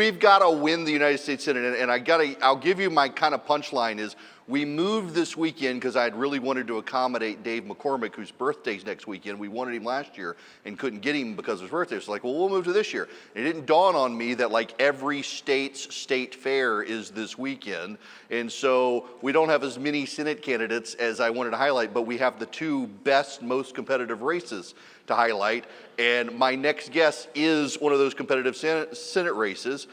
We've got to win the United States Senate, and I'll give you my kind of punchline is we moved this weekend because I'd really wanted to accommodate Dave McCormick, whose birthday's next weekend. We wanted him last year and couldn't get him because of his birthday. So we'll move to this year. And it didn't dawn on me that every state's state fair is this weekend. And so we don't have as many Senate candidates as I wanted to highlight, but we have the two best, most competitive races to highlight. And my next guest is one of those competitive Senate races.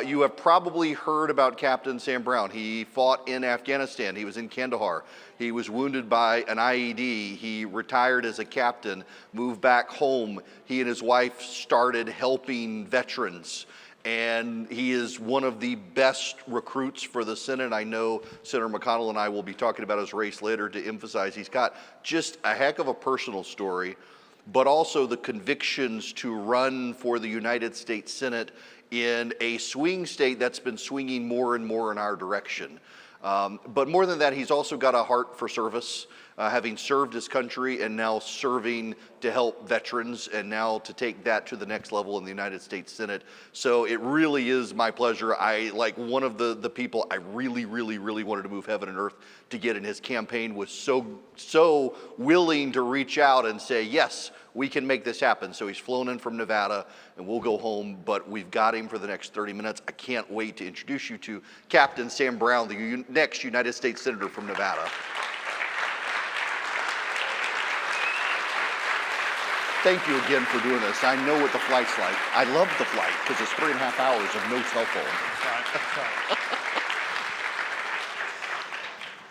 You have probably heard about Captain Sam Brown. He fought in Afghanistan. He was in Kandahar. He was wounded by an IED. He retired as a captain, moved back home. He and his wife started helping veterans. And he is one of the best recruits for the Senate. I know Senator McConnell and I will be talking about his race later to emphasize he's got just a heck of a personal story, but also the convictions to run for the United States Senate in a swing state that's been swinging more and more in our direction. But more than that, he's also got a heart for service, having served his country and now serving to help veterans and now to take that to the next level in the United States Senate. So it really is my pleasure. One of the people I really, really, really wanted to move heaven and earth to get in his campaign was so willing to reach out and say, yes, we can make this happen. So he's flown in from Nevada and we'll go home, but we've got him for the next 30 minutes. I can't wait to introduce you to Captain Sam Brown, the next United States Senator from Nevada. Thank you again for doing this. I know what the flight's like. I love the flight because it's 3.5 hours of no cell phone.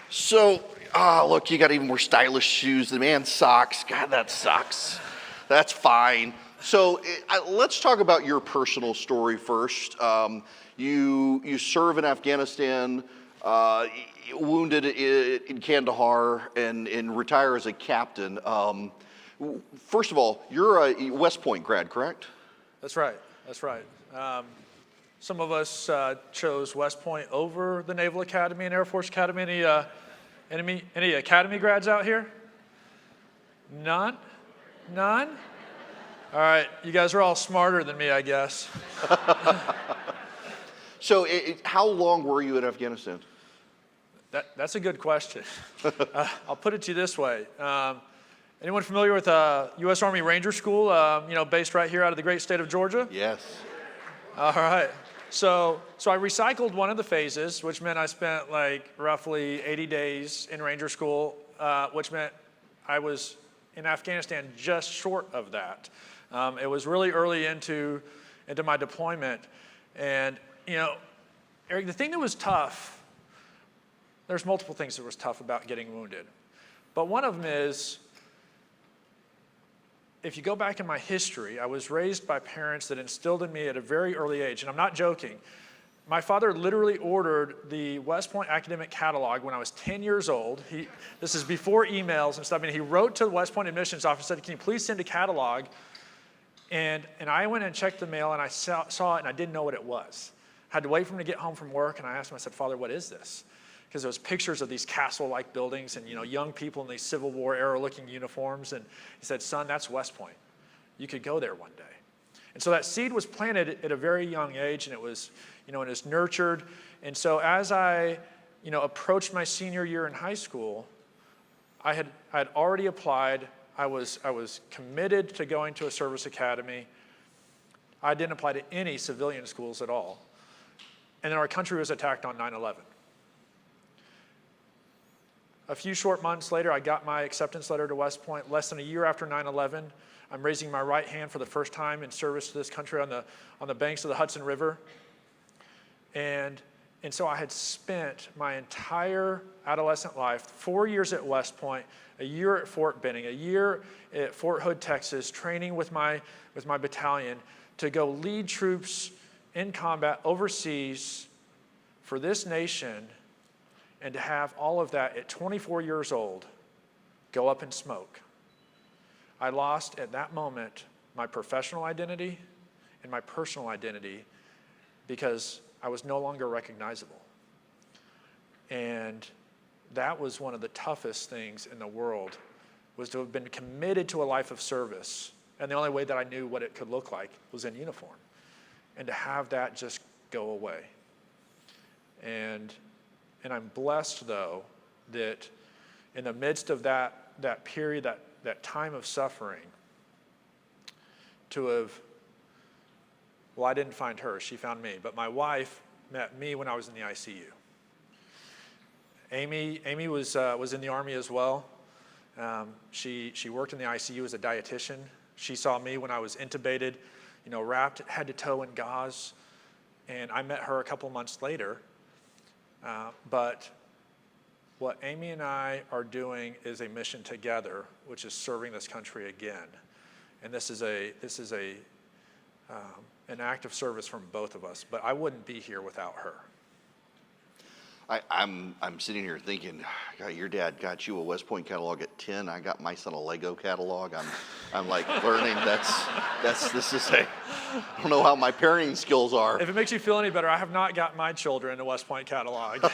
So, look, you got even more stylish shoes. The man socks. God, that sucks. That's fine. So let's talk about your personal story first. You serve in Afghanistan, wounded in Kandahar, and retire as a captain. First of all, you're a West Point grad, correct? That's right. Some of us chose West Point over the Naval Academy and Air Force Academy. Any Academy grads out here? None? All right, you guys are all smarter than me, I guess. So how long were you in Afghanistan? That's a good question. I'll put it to you this way. Anyone familiar with U.S. Army Ranger School, based right here out of the great state of Georgia? Yes. All right. So I recycled one of the phases, which meant I spent roughly 80 days in Ranger School, which meant I was in Afghanistan just short of that. It was really early into my deployment. And, Eric, the thing that was tough, there's multiple things that was tough about getting wounded. But one of them is, if you go back in my history, I was raised by parents that instilled in me at a very early age, and I'm not joking. My father literally ordered the West Point academic catalog when I was 10 years old. This is before emails and stuff. He wrote to the West Point admissions office and said, can you please send a catalog? And I went and checked the mail, and I saw it, and I didn't know what it was. I had to wait for him to get home from work, and I asked him, I said, Father, what is this? Because there was pictures of these castle-like buildings and young people in these Civil War era-looking uniforms. And he said, son, that's West Point. You could go there one day. And so that seed was planted at a very young age, and it was, and it's nurtured. And so as I, approached my senior year in high school, I had already applied. I was committed to going to a service academy. I didn't apply to any civilian schools at all. And then our country was attacked on 9/11. A few short months later, I got my acceptance letter to West Point. Less than a year after 9/11, I'm raising my right hand for the first time in service to this country on the banks of the Hudson River. And so I had spent my entire adolescent life, 4 years at West Point, a year at Fort Benning, a year at Fort Hood, Texas, training with my battalion to go lead troops in combat overseas for this nation. And to have all of that at 24 years old go up in smoke. I lost at that moment my professional identity and my personal identity because I was no longer recognizable. And that was one of the toughest things in the world, was to have been committed to a life of service. And the only way that I knew what it could look like was in uniform. And to have that just go away. And I'm blessed, though, that in the midst of that period, that time of suffering, to have, well, I didn't find her, she found me, but my wife met me when I was in the ICU. Amy was in the Army as well. She worked in the ICU as a dietitian. She saw me when I was intubated, wrapped head to toe in gauze, and I met her a couple months later. But what Amy and I are doing is a mission together, which is serving this country again. And this is an act of service from both of us. But I wouldn't be here without her. I'm sitting here thinking, God, your dad got you a West Point catalog at 10. I got my son a Lego catalog. I'm like learning. This is I don't know how my parenting skills are. If it makes you feel any better, I have not got my children a West Point catalog.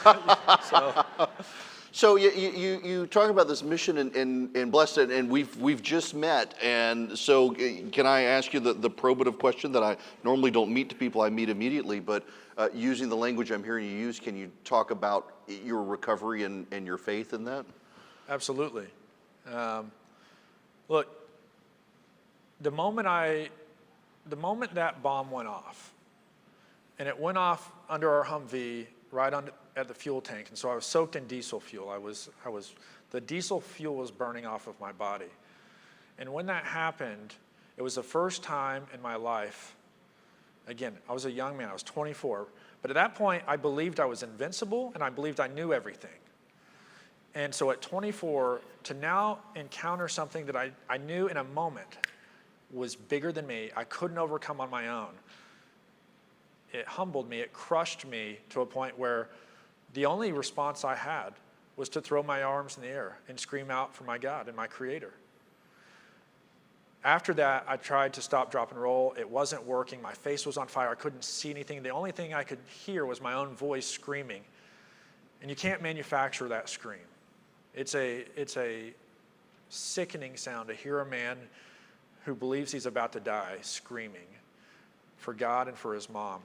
So you talk about this mission in Blessed, and we've just met, and so can I ask you the probative question that I normally don't meet to people I meet immediately, but using the language I'm hearing you use, can you talk about your recovery and your faith in that? Absolutely. Look, the moment that bomb went off, and it went off under our Humvee right at the fuel tank, and so I was soaked in diesel fuel. The diesel fuel was burning off of my body. And when that happened, it was the first time in my life, again, I was a young man, I was 24, but at that point, I believed I was invincible, and I believed I knew everything. And so at 24, to now encounter something that I knew in a moment was bigger than me, I couldn't overcome on my own, it humbled me, it crushed me to a point where the only response I had was to throw my arms in the air and scream out for my God and my Creator. After that, I tried to stop, drop, and roll. It wasn't working. My face was on fire. I couldn't see anything. The only thing I could hear was my own voice screaming. And you can't manufacture that scream. It's a sickening sound to hear a man who believes he's about to die screaming for God and for his mom.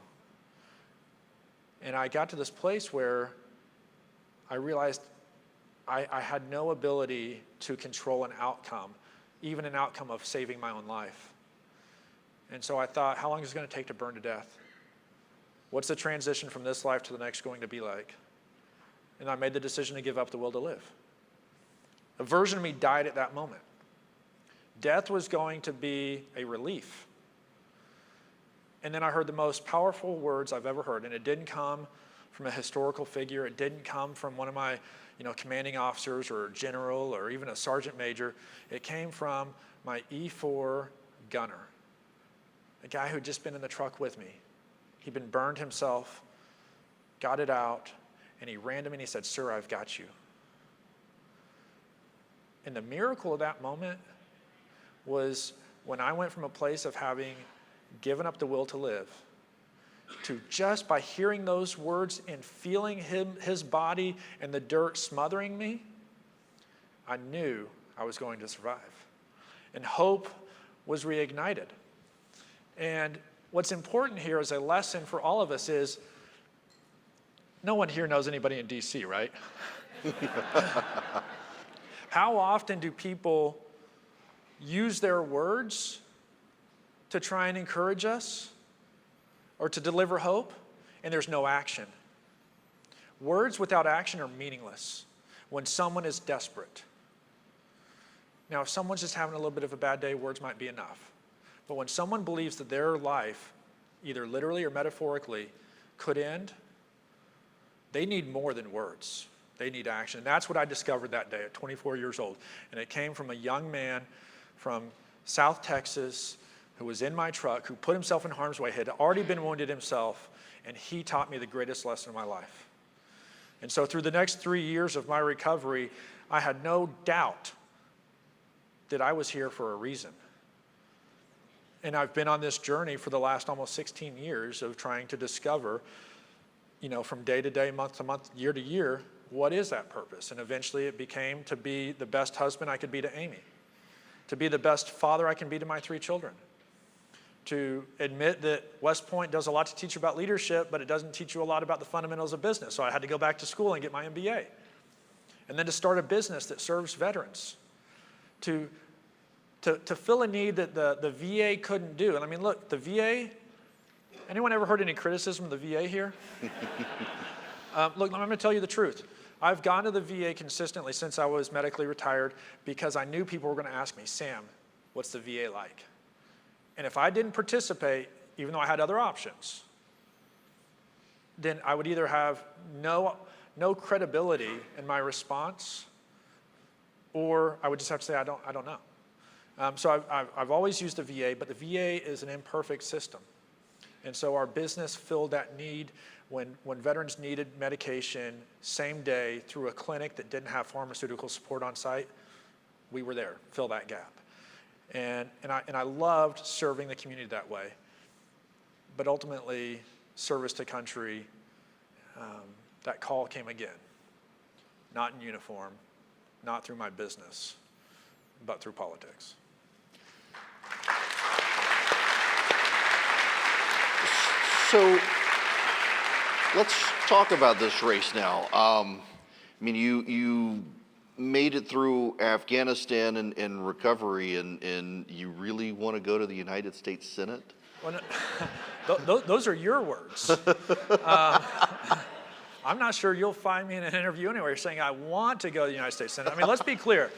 And I got to this place where I realized I had no ability to control an outcome, even an outcome of saving my own life. And so I thought, how long is it going to take to burn to death? What's the transition from this life to the next going to be like? And I made the decision to give up the will to live. A version of me died at that moment. Death was going to be a relief. And then I heard the most powerful words I've ever heard, and it didn't come from a historical figure. It didn't come from one of my, commanding officers or a general or even a sergeant major. It came from my E4 gunner, a guy who'd just been in the truck with me. He'd been burned himself, got it out, and he ran to me and he said, "Sir, I've got you." And the miracle of that moment was when I went from a place of having given up the will to live to just by hearing those words and feeling his body and the dirt smothering me, I knew I was going to survive. And hope was reignited. And what's important here as a lesson for all of us is no one here knows anybody in DC, right? How often do people use their words to try and encourage us or to deliver hope, and there's no action? Words without action are meaningless when someone is desperate. Now, if someone's just having a little bit of a bad day, words might be enough. But when someone believes that their life, either literally or metaphorically, could end, they need more than words. They need action. And that's what I discovered that day at 24 years old. And it came from a young man from South Texas who was in my truck, who put himself in harm's way, had already been wounded himself, and he taught me the greatest lesson of my life. And so through the next 3 years of my recovery, I had no doubt that I was here for a reason. And I've been on this journey for the last almost 16 years of trying to discover, from day to day, month to month, year to year, what is that purpose? And eventually it became to be the best husband I could be to Amy, to be the best father I can be to my 3 children, to admit that West Point does a lot to teach you about leadership, but it doesn't teach you a lot about the fundamentals of business. So I had to go back to school and get my MBA. And then to start a business that serves veterans, to fill a need that the VA couldn't do. And I mean, look, the VA, anyone ever heard any criticism of the VA here? Look, I'm going to tell you the truth. I've gone to the VA consistently since I was medically retired because I knew people were going to ask me, Sam, what's the VA like? And if I didn't participate, even though I had other options, then I would either have no credibility in my response, or I would just have to say, I don't know. So I've always used the VA, but the VA is an imperfect system. And so our business filled that need when veterans needed medication same day through a clinic that didn't have pharmaceutical support on site. We were there, fill that gap. And I loved serving the community that way. But ultimately, service to country, that call came again. Not in uniform, not through my business, but through politics. So let's talk about this race now. I mean, you made it through Afghanistan and recovery, and you really want to go to the United States Senate? Well, no, those are your words. I'm not sure you'll find me in an interview anywhere saying I want to go to the United States Senate. I mean, let's be clear.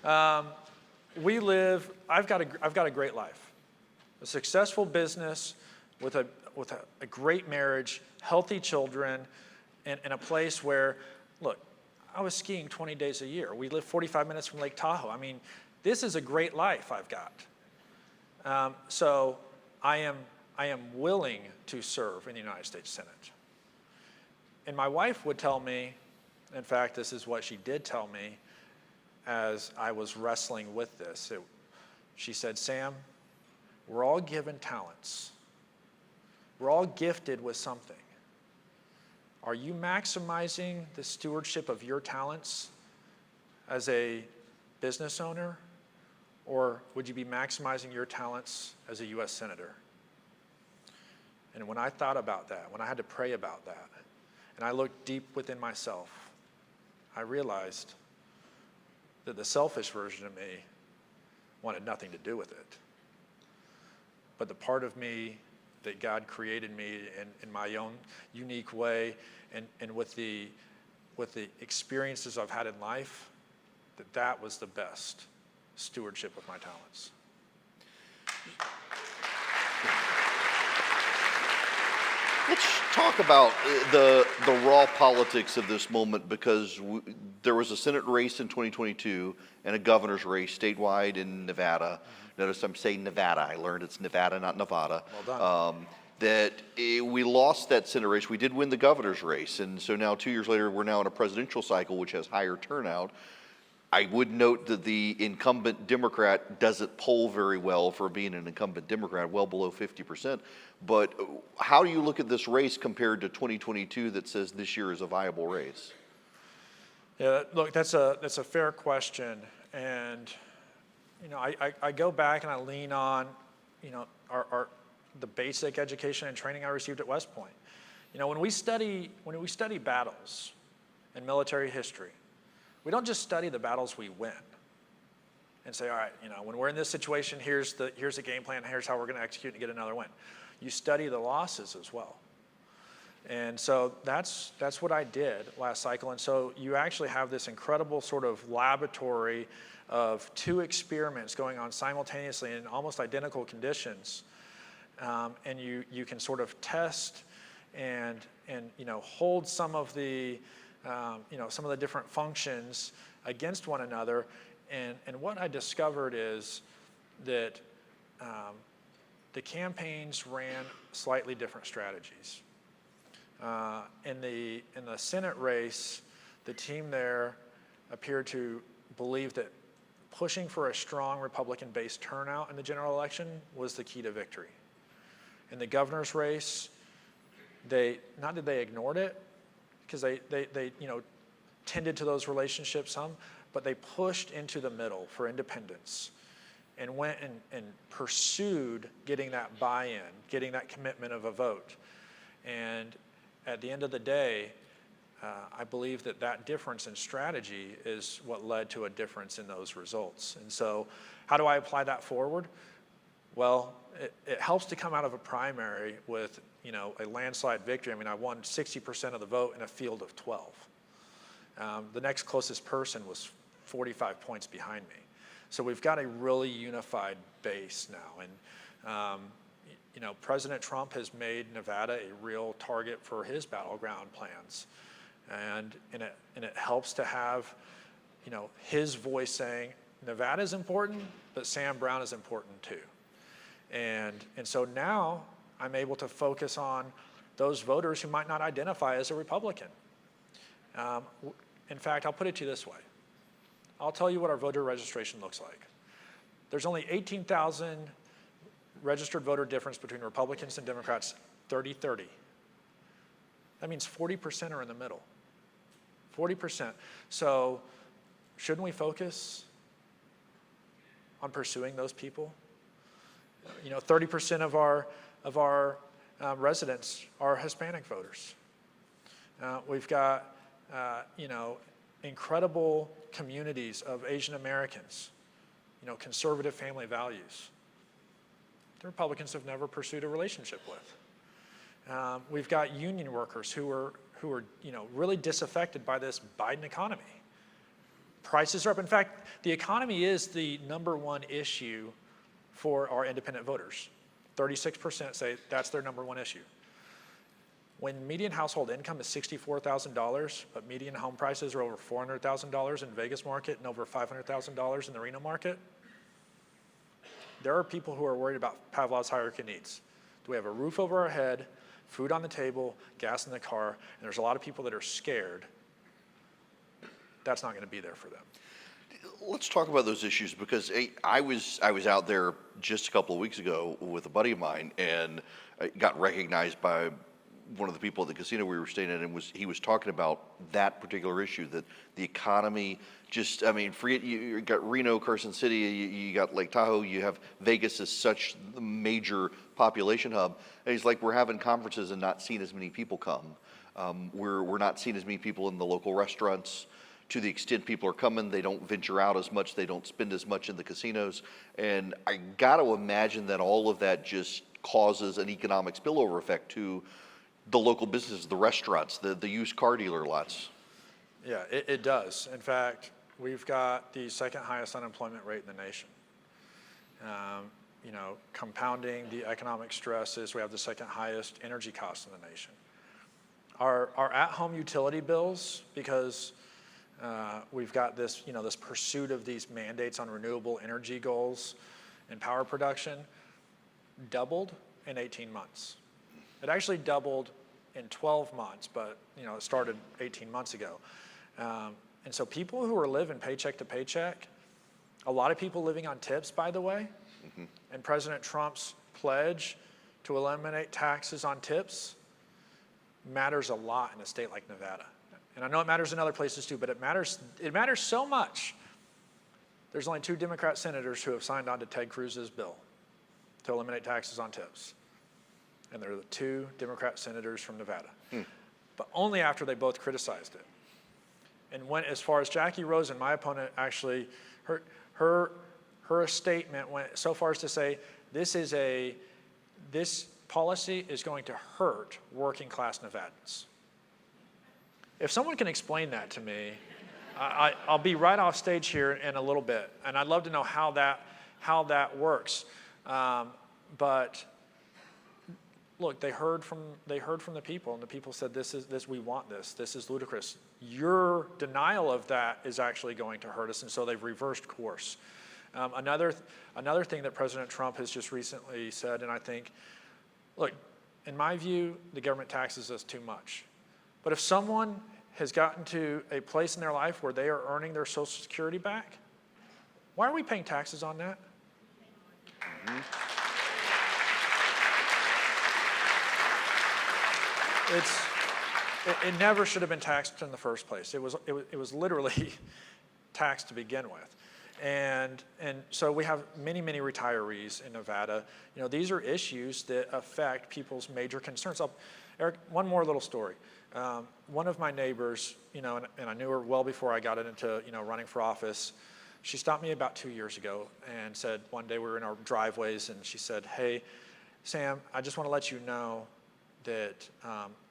I've got a great life, a successful business with a great marriage, healthy children, and a place where, look, I was skiing 20 days a year. We live 45 minutes from Lake Tahoe. I mean, this is a great life I've got. So I am willing to serve in the United States Senate. And my wife would tell me, in fact, this is what she did tell me as I was wrestling with this. She said, Sam, we're all given talents. We're all gifted with something. Are you maximizing the stewardship of your talents as a business owner, or would you be maximizing your talents as a U.S. Senator? And when I thought about that, when I had to pray about that, and I looked deep within myself, I realized that the selfish version of me wanted nothing to do with it. But the part of me that God created me in my own unique way and with the experiences I've had in life, that was the best stewardship of my talents. Let's talk about the raw politics of this moment, because there was a Senate race in 2022 and a governor's race statewide in Nevada. Notice I'm saying Nevada. I learned it's Nevada, not Nevada. Well done. We lost that Senate race. We did win the governor's race, and so now 2 years later, we're now in a presidential cycle, which has higher turnout. I would note that the incumbent Democrat doesn't poll very well for being an incumbent Democrat, well below 50%. But how do you look at this race compared to 2022 that says this year is a viable race? Yeah, look, that's a fair question, and I go back and I lean on the basic education and training I received at West Point. When we study battles and military history, we don't just study the battles we win and say, all right, when we're in this situation, here's the game plan, here's how we're going to execute and get another win. You study the losses as well. And so that's what I did last cycle. And so you actually have this incredible sort of laboratory of two experiments going on simultaneously in almost identical conditions. And you can sort of test and hold some of the different functions against one another. And what I discovered is that the campaigns ran slightly different strategies. In the Senate race, the team there appeared to believe that pushing for a strong Republican-based turnout in the general election was the key to victory. In the governor's race, not that they ignored it, because they tended to those relationships some, but they pushed into the middle for independence and went and pursued getting that buy-in, getting that commitment of a vote. And at the end of the day, I believe that difference in strategy is what led to a difference in those results. And so how do I apply that forward? Well, it helps to come out of a primary with, a landslide victory. I mean, I won 60% of the vote in a field of 12. The next closest person was 45 points behind me. So we've got a really unified base now. And, President Trump has made Nevada a real target for his battleground plans. And it helps to have, his voice saying, Nevada is important, but Sam Brown is important too. And so now I'm able to focus on those voters who might not identify as a Republican. In fact, I'll put it to you this way. I'll tell you what our voter registration looks like. There's only 18,000 registered voter difference between Republicans and Democrats, 30-30. That means 40% are in the middle. 40%. So shouldn't we focus on pursuing those people? 30% of our residents are Hispanic voters. We've got, incredible communities of Asian Americans, conservative family values. The Republicans have never pursued a relationship with. We've got union workers who are really disaffected by this Biden economy. Prices are up. In fact, the economy is the number one issue for our independent voters. 36% say that's their number one issue. When median household income is $64,000, but median home prices are over $400,000 in Vegas market and over $500,000 in the Reno market, there are people who are worried about Pavlov's hierarchy of needs. Do we have a roof over our head, food on the table, gas in the car, and there's a lot of people that are scared. That's not going to be there for them. Let's talk about those issues, because I was out there just a couple of weeks ago with a buddy of mine, and I got recognized by one of the people at the casino we were staying at, and he was talking about that particular issue, that the economy just, forget you got Reno, Carson City, you got Lake Tahoe, you have Vegas as such the major population hub. And he's like, we're having conferences and not seeing as many people come. We're not seeing as many people in the local restaurants. To the extent people are coming, they don't venture out as much, they don't spend as much in the casinos. And I got to imagine that all of that just causes an economic spillover effect to the local businesses, the restaurants, the used car dealer lots. Yeah, it does. In fact, we've got the second highest unemployment rate in the nation. Compounding the economic stresses, we have the second highest energy costs in the nation. Our at-home utility bills, because we've got this, this pursuit of these mandates on renewable energy goals and power production, doubled in 18 months. It actually doubled in 12 months, but it started 18 months ago. And so people who are living paycheck to paycheck, a lot of people living on tips, by the way, and President Trump's pledge to eliminate taxes on tips matters a lot in a state like Nevada. And I know it matters in other places too, but it matters so much. There's only 2 Democrat senators who have signed on to Ted Cruz's bill to eliminate taxes on tips. And they're the 2 Democrat senators from Nevada. But only after they both criticized it. And went as far as Jackie Rosen, my opponent, actually, her statement went so far as to say, this policy is going to hurt working class Nevadans. If someone can explain that to me, I'll be right off stage here in a little bit, and I'd love to know how that works. But look, they heard from the people, and the people said, "This we want this. This is ludicrous. Your denial of that is actually going to hurt us," and so they've reversed course. Another thing that President Trump has just recently said, and I think, look, in my view, the government taxes us too much. But if someone has gotten to a place in their life where they are earning their Social Security back, why are we paying taxes on that? It never should have been taxed in the first place. It was literally taxed to begin with. And so we have many, many retirees in Nevada. These are issues that affect people's major concerns. Eric, one more little story. One of my neighbors, and I knew her well before I got into, running for office. She stopped me about 2 years ago and said, one day we were in our driveways, and she said, "Hey, Sam, I just want to let you know that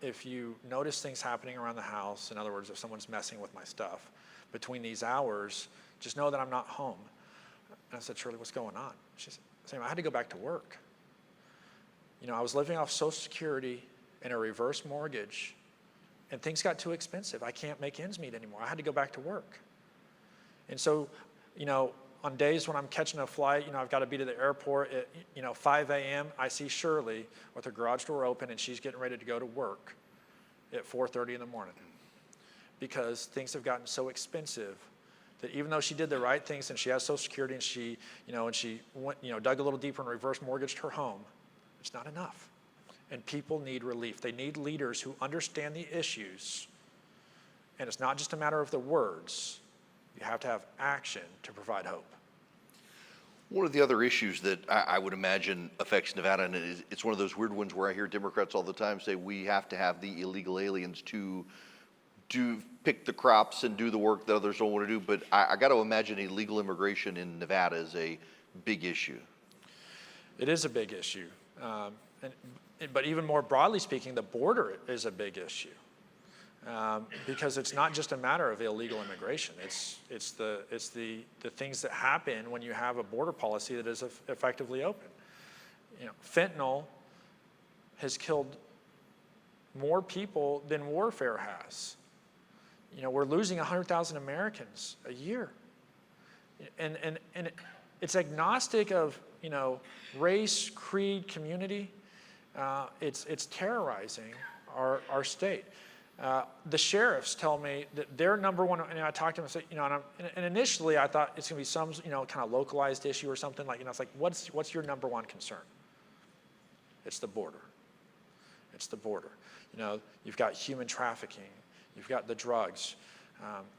if you notice things happening around the house, in other words, if someone's messing with my stuff, between these hours, just know that I'm not home." And I said, "Shirley, what's going on?" She said, "Sam, I had to go back to work. I was living off Social Security and a reverse mortgage, and things got too expensive. I can't make ends meet anymore. I had to go back to work." And so, on days when I'm catching a flight, I've got to be to the airport at, 5 a.m., I see Shirley with her garage door open, and she's getting ready to go to work at 4:30 in the morning, because things have gotten so expensive that even though she did the right things and she has Social Security and she went, dug a little deeper and reverse mortgaged her home, it's not enough. And people need relief. They need leaders who understand the issues. And it's not just a matter of the words. You have to have action to provide hope. One of the other issues that I would imagine affects Nevada, and it's one of those weird ones where I hear Democrats all the time say we have to have the illegal aliens to pick the crops and do the work that others don't want to do, but I got to imagine illegal immigration in Nevada is a big issue. It is a big issue. But even more broadly speaking, the border is a big issue. Because it's not just a matter of illegal immigration. It's the things that happen when you have a border policy that is effectively open. Fentanyl has killed more people than warfare has. We're losing 100,000 Americans a year. And it's agnostic of, race, creed, community. It's terrorizing our state. The sheriffs tell me that their number one, and I talked to them and said, and initially I thought it's going to be some, kind of localized issue or something like, it's like, what's your number one concern? It's the border. It's the border. You've got human trafficking. You've got the drugs.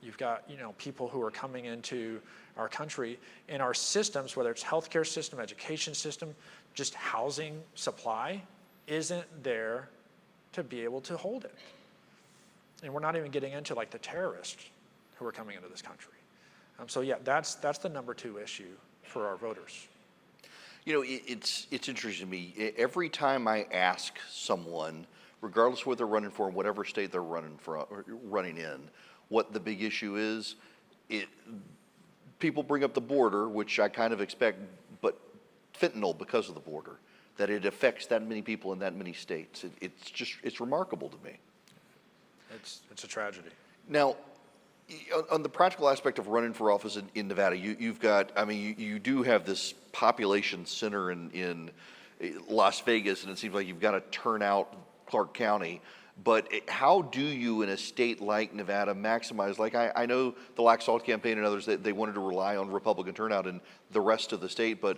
You've got, people who are coming into our country, and our systems, whether it's healthcare system, education system, just housing supply, isn't there to be able to hold it. And we're not even getting into like the terrorists who are coming into this country. So yeah, that's the number two issue for our voters. It's interesting to me. Every time I ask someone, regardless of what they're running for, in whatever state they're running in, what the big issue is, people bring up the border, which I kind of expect, but fentanyl because of the border, that it affects that many people in that many states. It's remarkable to me. It's a tragedy. Now, on the practical aspect of running for office in Nevada, you've got, you do have this population center in Las Vegas, and it seems like you've got to turn out Clark County. But how do you, in a state like Nevada, maximize, like I know the Lax Salt campaign and others, they wanted to rely on Republican turnout in the rest of the state, but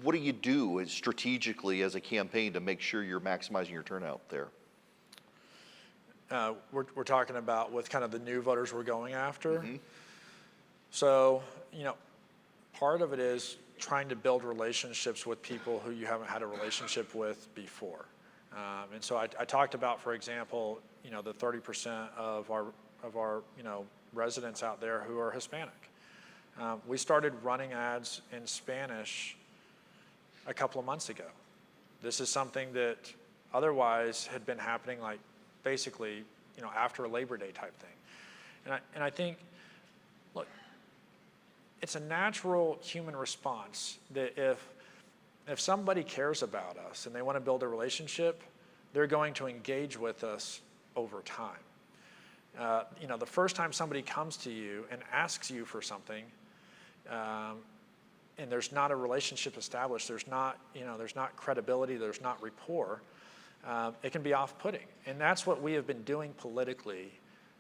what do you do strategically as a campaign to make sure you're maximizing your turnout there? We're talking about with kind of the new voters we're going after. Mm-hmm. So, part of it is trying to build relationships with people who you haven't had a relationship with before. And so I talked about, for example, the 30% of our residents out there who are Hispanic. We started running ads in Spanish a couple of months ago. This is something that otherwise had been happening like basically, after a Labor Day type thing. And I think, look, it's a natural human response that if somebody cares about us and they want to build a relationship, they're going to engage with us over time. The first time somebody comes to you and asks you for something, and there's not a relationship established, there's not credibility, there's not rapport, it can be off-putting. And that's what we have been doing politically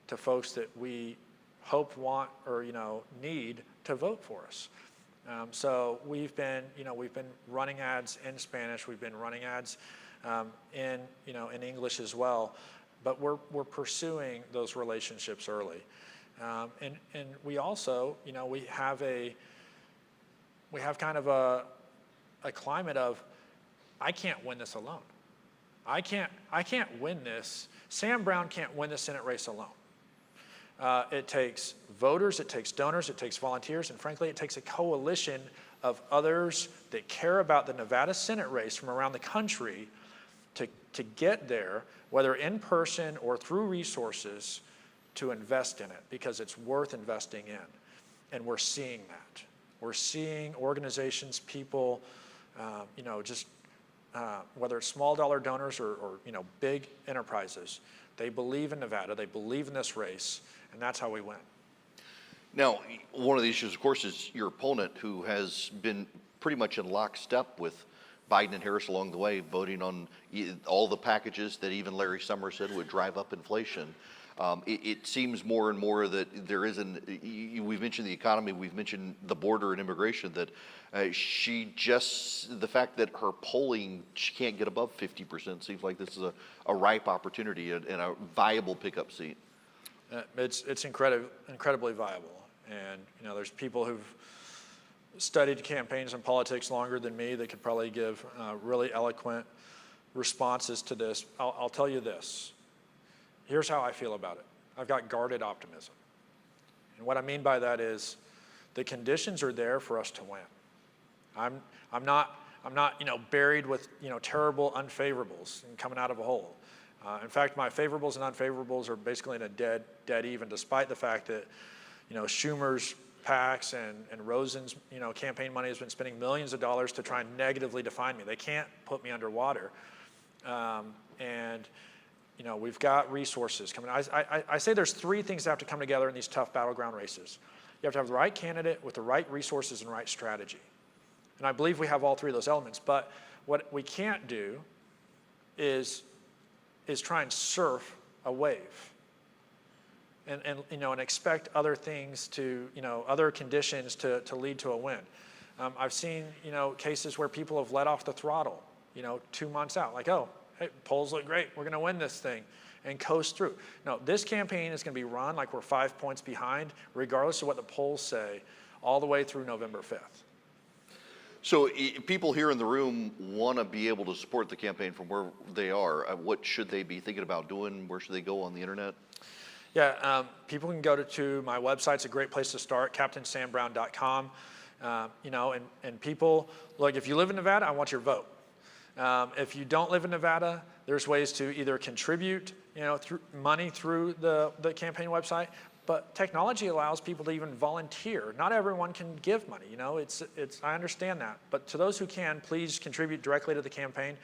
to folks that we hope, want, or need to vote for us. So we've been running ads in Spanish. We've been running ads in English as well. But we're pursuing those relationships early. And we also, we have kind of a climate of, I can't win this alone. I can't win this. Sam Brown can't win the Senate race alone. It takes voters, it takes donors, it takes volunteers, and frankly, it takes a coalition of others that care about the Nevada Senate race from around the country to get there, whether in person or through resources, to invest in it, because it's worth investing in. And we're seeing that. We're seeing organizations, people, whether it's small dollar donors or big enterprises, they believe in Nevada, they believe in this race, and that's how we win. Now, one of the issues, of course, is your opponent, who has been pretty much in lockstep with Biden and Harris along the way, voting on all the packages that even Larry Summers said would drive up inflation. It seems more and more that there isn't, we've mentioned the economy, we've mentioned the border and immigration, that the fact that her polling, she can't get above 50%, seems like this is a ripe opportunity and a viable pickup seat. It's incredibly viable. And, there's people who've studied campaigns and politics longer than me that could probably give really eloquent responses to this. I'll tell you this. Here's how I feel about it. I've got guarded optimism. And what I mean by that is the conditions are there for us to win. I'm not buried with, terrible unfavorables and coming out of a hole. In fact, my favorables and unfavorables are basically in a dead even, despite the fact that, Schumer's PACs and Rosen's, campaign money has been spending millions of dollars to try and negatively define me. They can't put me underwater. We've got resources coming. I say there's three things that have to come together in these tough battleground races. You have to have the right candidate with the right resources and right strategy. And I believe we have all three of those elements. But what we can't do is try and surf a wave and expect other things to, other conditions to lead to a win. I've seen, cases where people have let off the throttle, 2 months out, like, oh, hey, polls look great, we're going to win this thing, and coast through. No, this campaign is going to be run like we're 5 points behind, regardless of what the polls say, all the way through November 5th. So people here in the room want to be able to support the campaign from where they are. What should they be thinking about doing? Where should they go on the internet? Yeah, people can go to my website. It's a great place to start, CaptainSamBrown.com. And people, look, if you live in Nevada, I want your vote. If you don't live in Nevada, there's ways to either contribute, through money through the campaign website, but technology allows people to even volunteer. Not everyone can give money, I understand that. But to those who can, please contribute directly to the campaign.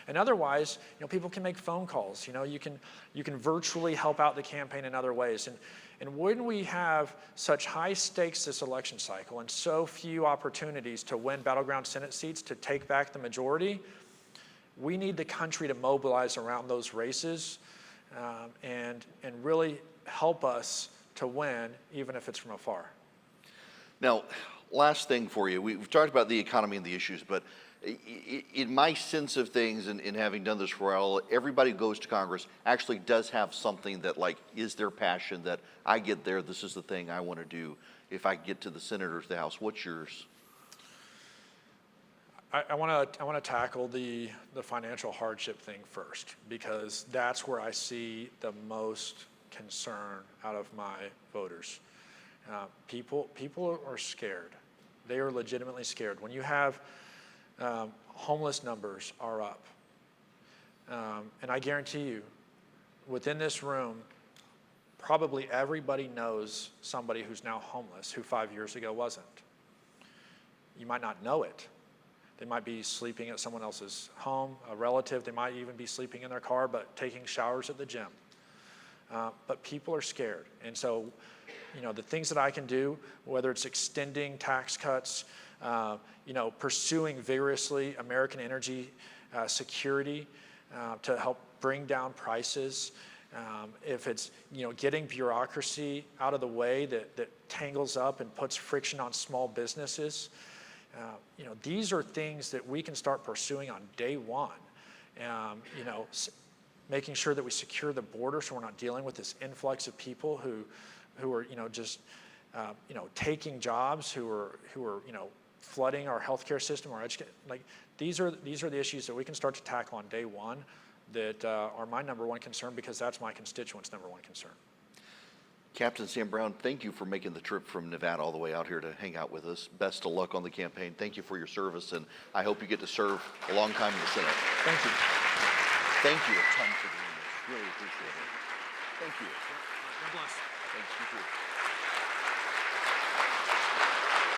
And otherwise, people can make phone calls. You can virtually help out the campaign in other ways. And when we have such high stakes this election cycle and so few opportunities to win battleground Senate seats to take back the majority, we need the country to mobilize around those races and really help us to win, even if it's from afar. Now, last thing for you. We've talked about the economy and the issues, but in my sense of things, and in having done this for a while, everybody who goes to Congress actually does have something that is their passion, that I get there, this is the thing I want to do. If I get to the Senate or the House, what's yours? I want to tackle the financial hardship thing first, because that's where I see the most concern out of my voters. People are scared. They are legitimately scared. When you have homeless numbers are up, and I guarantee you, within this room, probably everybody knows somebody who's now homeless who 5 years ago wasn't. You might not know it. They might be sleeping at someone else's home, a relative. They might even be sleeping in their car, but taking showers at the gym. But people are scared. And so, the things that I can do, whether it's extending tax cuts, pursuing vigorously American energy security to help bring down prices, if it's, getting bureaucracy out of the way that tangles up and puts friction on small businesses, these are things that we can start pursuing on day one. Making sure that we secure the border so we're not dealing with this influx of people who who are just taking jobs, who are flooding our healthcare system, our education. Like these are the issues that we can start to tackle on day one that are my number one concern, because that's my constituents' number one concern. Captain Sam Brown, thank you for making the trip from Nevada all the way out here to hang out with us. Best of luck on the campaign. Thank you for your service, and I hope you get to serve a long time in the Senate. Thank you. Thank you a ton for doing this. Really appreciate it. Thank you. God bless. Thank you too.